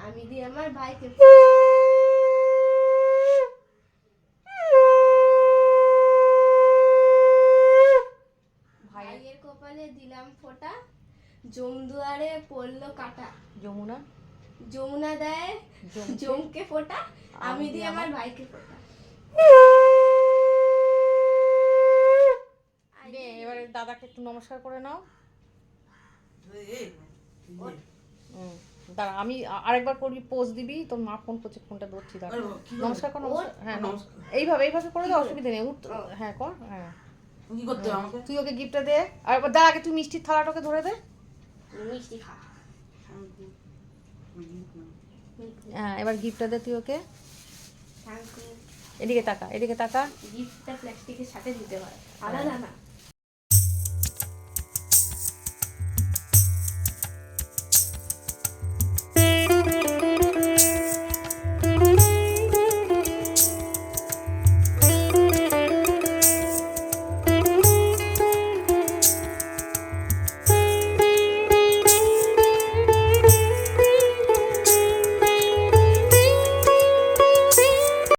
আমি দিই আমার ভাইকে। ভাইয়ের কপালে দিলাম ফোঁটা, জমদুয়ারে পড়লো কাটা। যমুনা যমুনা দেয় জমকে ফোঁটা, আমি দিই আমার ভাইকে ফোঁটা। এবারে দাদাকে একটু নমস্কার করে নাও। দাঁড়া, আমি আরেকবার করবি, পোজ দিবি। তোর মা ফোন করছে, ফোনটা ধরছি। দাঁড়া, নমস্কার কর, নমস্কার। হ্যাঁ, এইভাবে করে দাও, অসুবিধা নেই। হ্যাঁ কর। হ্যাঁ, কি করতে হবে আমাকে? তুই ওকে গিফটটা দে। আর দাঁড়া, আগে তুই মিষ্টির থালাটাকে ধরে দে। মিষ্টি খা। হ্যাঁ, এবার গিফটটা দে তুই ওকে। Thank you. এদিকে তাকা, এদিকে তাকা। গিফটটা প্লাস্টিকের সাথে দিতে হয়, আলাদা না।